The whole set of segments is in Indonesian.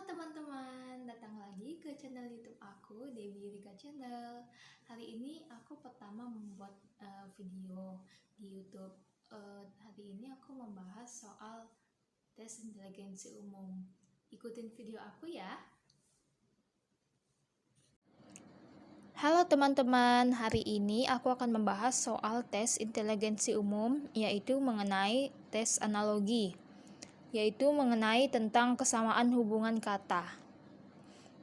teman-teman, datang lagi ke channel YouTube aku, Debbie Rika Channel. Hari ini aku pertama membuat video di YouTube. Hari ini aku membahas soal tes inteligensi umum. Ikutin video aku ya. Halo teman-teman, hari ini aku akan membahas soal tes inteligensi umum, yaitu mengenai tes analogi, yaitu mengenai tentang kesamaan hubungan kata.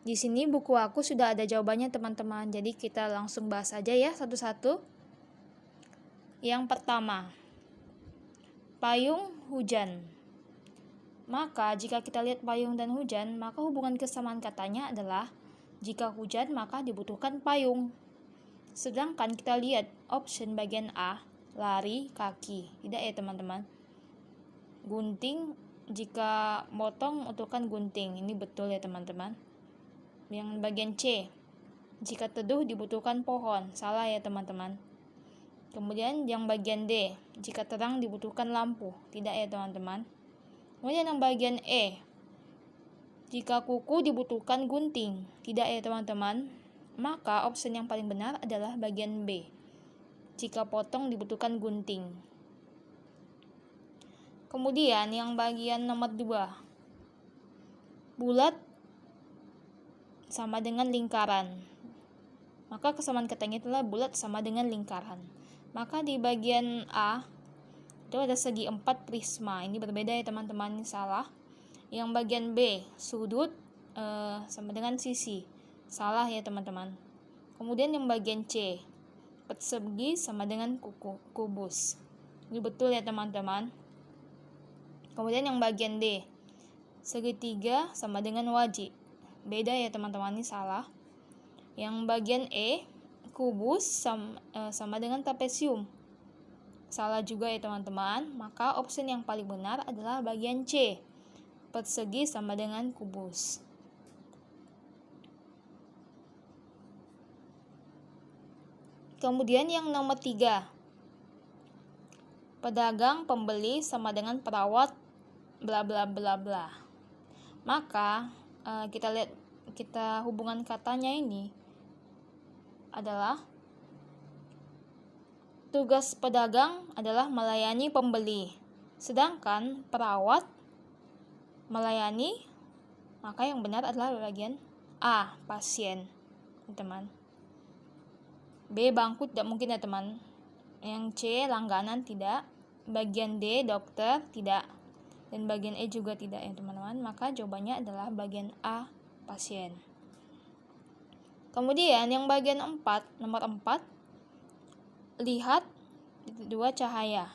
Di sini buku aku sudah ada jawabannya teman-teman, jadi kita langsung bahas aja ya satu-satu. Yang pertama, payung hujan. Maka jika kita lihat payung dan hujan, maka hubungan kesamaan katanya adalah jika hujan maka dibutuhkan payung. Sedangkan kita lihat option bagian A, lari, kaki. Tidak ya teman-teman. Gunting, jika motong butuhkan gunting. Ini betul ya teman-teman. Yang bagian C, jika teduh dibutuhkan pohon. Salah ya teman-teman. Kemudian yang bagian D, jika terang dibutuhkan lampu. Tidak ya teman-teman. Kemudian yang bagian E, jika kuku dibutuhkan gunting. Tidak ya teman-teman. Maka opsi yang paling benar adalah bagian B, jika potong dibutuhkan gunting. Kemudian yang bagian nomor 2, bulat sama dengan lingkaran. Maka kesamaan katanya adalah bulat sama dengan lingkaran. Maka di bagian A itu ada segi 4 prisma. Ini berbeda ya teman-teman, ini salah. Yang bagian B, sudut sama dengan sisi. Salah ya teman-teman. Kemudian yang bagian C, persegi sama dengan kubus. Ini betul ya teman-teman. Kemudian yang bagian D, segitiga sama dengan wajik. Beda ya teman-teman, ini salah. Yang bagian E, kubus sama dengan trapesium. Salah juga ya teman-teman. Maka opsi yang paling benar adalah bagian C, persegi sama dengan kubus. Kemudian yang nomor 3, pedagang, pembeli sama dengan perawat, bla bla bla bla. Maka kita hubungan katanya ini adalah tugas pedagang adalah melayani pembeli, sedangkan perawat melayani, maka yang benar adalah bagian A, pasien, teman. B, bangku tidak mungkin ya teman. Yang C, langganan tidak. Bagian D, dokter tidak. Dan bagian E juga tidak ya teman-teman. Maka jawabannya adalah bagian A, pasien. Kemudian yang bagian 4, nomor 4, lihat 2 cahaya.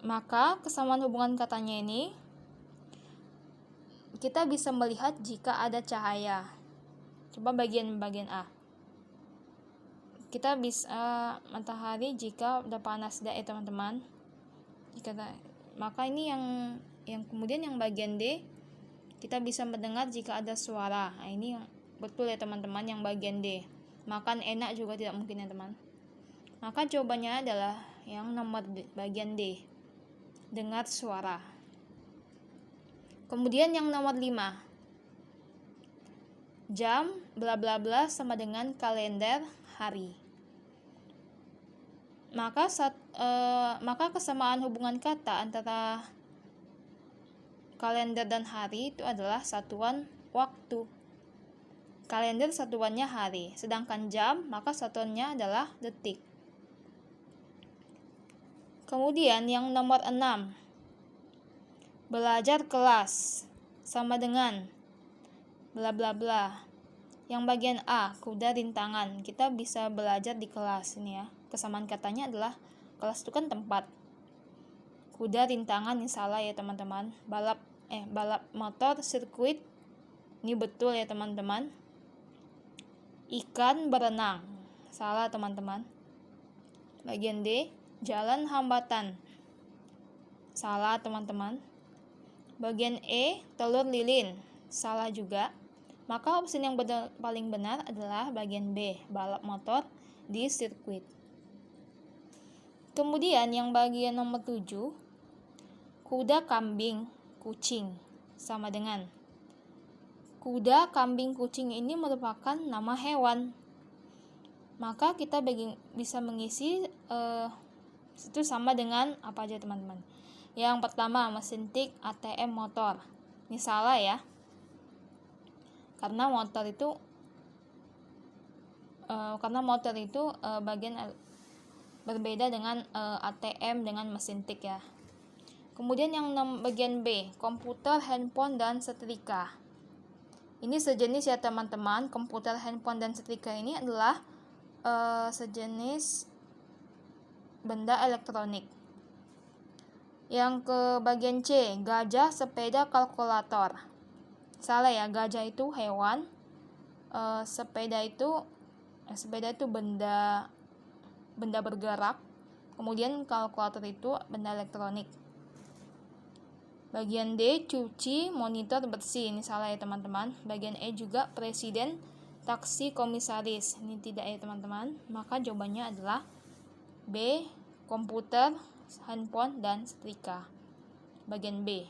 Maka kesamaan hubungan katanya ini kita bisa melihat jika ada cahaya. Coba bagian A. Kita bisa matahari jika udah panas ya teman-teman. Maka ini yang kemudian yang bagian D, kita bisa mendengar jika ada suara. Nah, ini betul ya teman-teman, yang bagian D. Makan enak juga tidak mungkin ya teman. Maka jawabannya adalah yang nomor bagian D, dengar suara. Kemudian yang nomor 5, jam bla bla bla sama dengan kalender hari. Maka kesamaan hubungan kata antara kalender dan hari itu adalah satuan waktu. Kalender satuannya hari, sedangkan jam maka satuannya adalah detik. Kemudian yang nomor 6, belajar kelas sama dengan bla bla bla. Yang bagian A, kuda rintangan. Kita bisa belajar di kelas ini ya. Kesamaan katanya adalah kelas itu kan tempat. Kuda rintangan ini salah ya teman-teman. Balap motor sirkuit. Ini betul ya teman-teman. Ikan berenang. Salah teman-teman. Bagian D, jalan hambatan. Salah teman-teman. Bagian E, telur lilin. Salah juga. Maka opsi yang paling benar adalah bagian B, balap motor di sirkuit. Kemudian yang bagian nomor 7, kuda, kambing, kucing. sama dengan kuda, kambing, kucing ini merupakan nama hewan. Maka kita bisa mengisi itu sama dengan apa aja teman-teman. Yang pertama, mesin tik, ATM, motor. Ini salah ya. Karena motor itu bagian berbeda dengan ATM dengan mesin tik ya. Kemudian yang bagian B, komputer, handphone, dan setrika. Ini sejenis ya teman-teman. Komputer, handphone, dan setrika ini adalah sejenis benda elektronik. Yang ke bagian C, gajah, sepeda, kalkulator. Salah ya, gajah itu hewan, sepeda itu benda bergerak, kemudian kalkulator itu benda elektronik. Bagian D, cuci, monitor, bersih. Ini salah ya teman-teman. Bagian E juga presiden, taksi, komisaris. Ini tidak ya teman-teman. Maka jawabannya adalah B, komputer, handphone, dan setrika. Bagian B.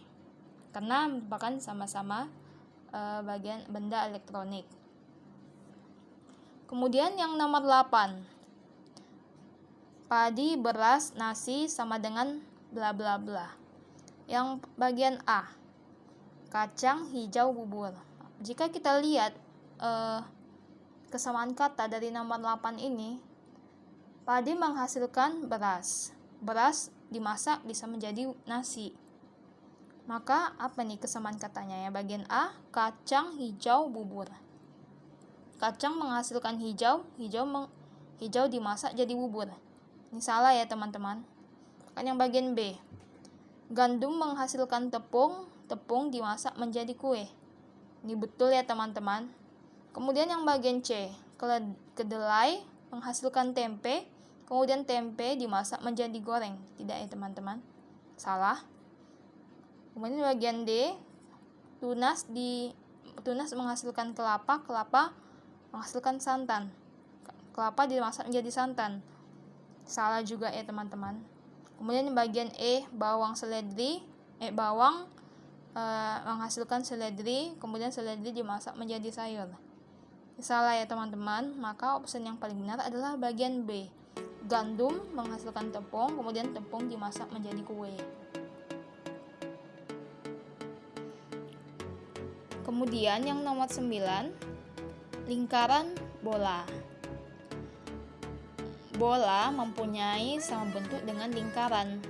Karena merupakan sama-sama bagian benda elektronik. Kemudian yang nomor 8. Padi, beras, nasi sama dengan bla bla bla. Yang bagian A, kacang, hijau, bubur. Jika kita lihat kesamaan kata dari nomor 8 ini, padi menghasilkan beras. Beras dimasak bisa menjadi nasi. Maka apa nih kesamaan katanya ya? Bagian A, kacang, hijau, bubur. Kacang menghasilkan hijau, hijau dimasak jadi bubur. Ini salah ya teman-teman. Kan yang bagian B, gandum menghasilkan tepung, tepung dimasak menjadi kue. Ini betul ya teman-teman. Kemudian yang bagian C, kedelai menghasilkan tempe, kemudian tempe dimasak menjadi goreng. Tidak ya teman-teman. Salah. Kemudian bagian D, tunas menghasilkan kelapa, kelapa menghasilkan santan. Kelapa dimasak menjadi santan. Salah juga ya teman-teman. Kemudian bagian E, bawang menghasilkan seledri, kemudian seledri dimasak menjadi sayur. Salah ya teman-teman. Maka opsi yang paling benar adalah bagian B, gandum menghasilkan tepung, kemudian tepung dimasak menjadi kue. Kemudian yang nomor 9, lingkaran, bola. Bola mempunyai sama bentuk dengan lingkaran.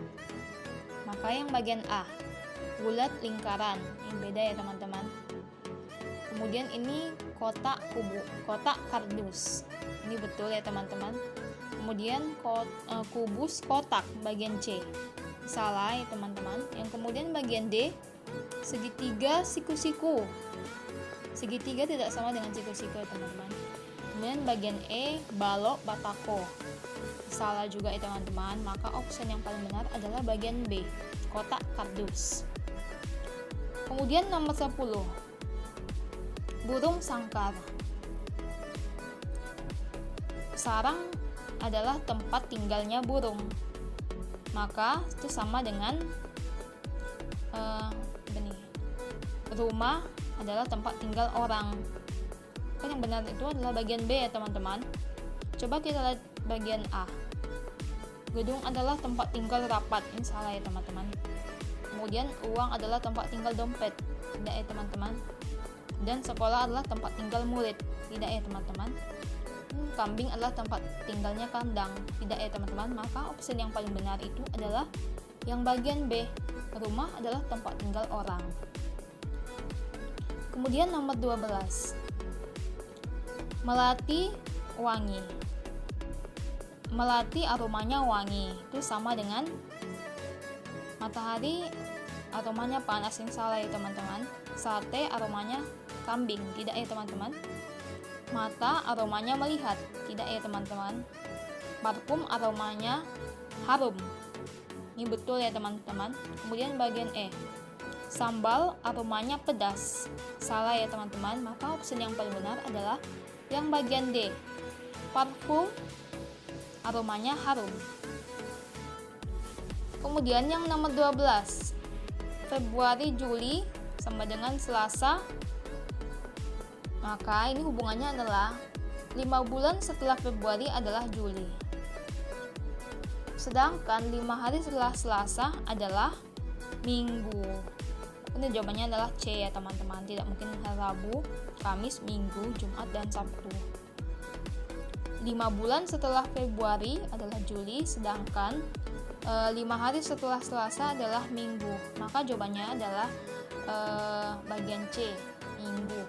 Maka yang bagian A, bulat, lingkaran. Ini beda ya teman-teman. Kemudian ini kotak kardus. Ini betul ya teman-teman. Kemudian kubus, kotak, bagian C. Salah ya teman-teman. Yang kemudian bagian D, segitiga, siku-siku. Segitiga tidak sama dengan siku-siku ya teman-teman. Kemudian bagian E, balok, batako. Salah juga ya teman-teman. Maka opsi yang paling benar adalah bagian B, kotak kardus. Kemudian nomor 10, burung sangkar. Sarang adalah tempat tinggalnya burung. Maka itu sama dengan rumah adalah tempat tinggal orang. Kan yang benar itu adalah bagian B ya teman-teman. Coba kita lihat bagian A. Gedung adalah tempat tinggal rapat. Ini salah ya teman-teman. Kemudian uang adalah tempat tinggal dompet. Tidak ya teman-teman. Dan sekolah adalah tempat tinggal murid. Tidak ya teman-teman. Kambing adalah tempat tinggalnya kandang. Tidak ya teman-teman. Maka opsi yang paling benar itu adalah yang bagian B. Rumah adalah tempat tinggal orang. Kemudian nomor 12, melati, wangi. Melati aromanya wangi. Itu sama dengan matahari aromanya panas. Yang salah ya teman-teman. Sate aromanya kambing. Tidak ya teman-teman. Mata aromanya melihat. Tidak ya teman-teman. Parfum aromanya harum. Ini betul ya teman-teman. Kemudian bagian E, sambal aromanya pedas. Salah ya teman-teman. Maka opsi yang paling benar adalah yang bagian D, parfum aromanya harum. Kemudian yang nomor 12, Februari, Juli, sama dengan Selasa. Maka ini hubungannya adalah 5 bulan setelah Februari adalah Juli. Sedangkan 5 hari setelah Selasa adalah Minggu. Ini jawabannya adalah C ya teman-teman. Tidak mungkin hari Rabu, Kamis, Minggu, Jumat, dan Sabtu. 5 bulan setelah Februari adalah Juli, sedangkan 5 hari setelah Selasa adalah Minggu. Maka jawabannya adalah bagian C, Minggu.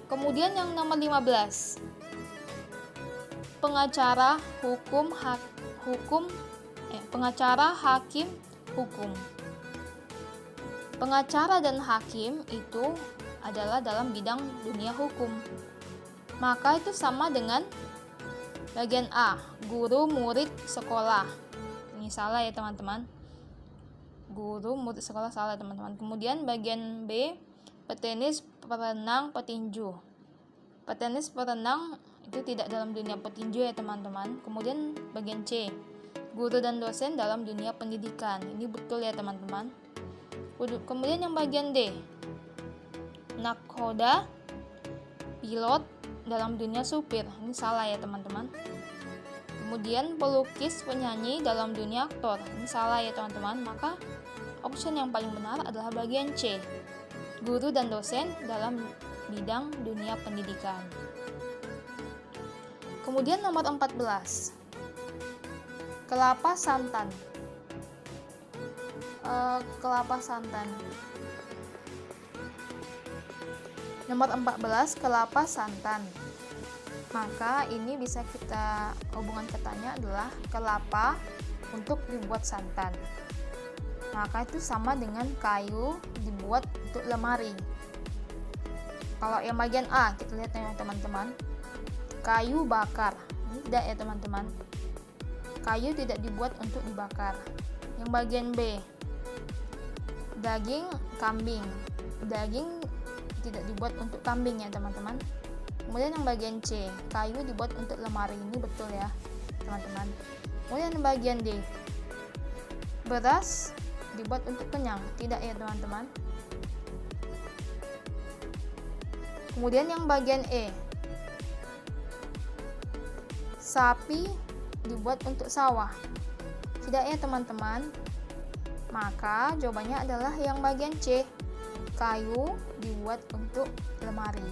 Kemudian yang nomor 15. Pengacara hakim hukum. Pengacara dan hakim itu adalah dalam bidang dunia hukum. Maka itu sama dengan bagian A, guru murid sekolah. Ini salah ya teman-teman. Guru murid sekolah salah teman-teman. Kemudian bagian B, petenis, perenang, petinju. Petenis, perenang itu tidak dalam dunia petinju ya teman-teman. Kemudian bagian C, guru dan dosen dalam dunia pendidikan. Ini betul ya teman-teman. Kemudian yang bagian D, nakhoda, pilot dalam dunia supir. Ini salah ya teman-teman. Kemudian pelukis, penyanyi dalam dunia aktor. Ini salah ya teman-teman. Maka option yang paling benar adalah bagian C, guru dan dosen dalam bidang dunia pendidikan. Kemudian nomor 14, kelapa santan. Kelapa santan. Nomor 14, kelapa santan. Maka ini bisa kita hubungan katanya adalah kelapa untuk dibuat santan. Maka itu sama dengan kayu dibuat untuk lemari. Kalau yang bagian A, kita lihat ya teman-teman. Kayu bakar. Ini tidak ya teman-teman. Kayu tidak dibuat untuk dibakar. Yang bagian B, daging kambing. Daging tidak dibuat untuk kambing ya teman-teman. Kemudian yang bagian C, kayu dibuat untuk lemari. Ini betul ya teman-teman. Kemudian yang bagian D, beras dibuat untuk kenyang. Tidak ya teman-teman. Kemudian yang bagian E, sapi dibuat untuk sawah. Tidak ya teman-teman. Maka jawabannya adalah yang bagian C, kayu dibuat untuk lemari.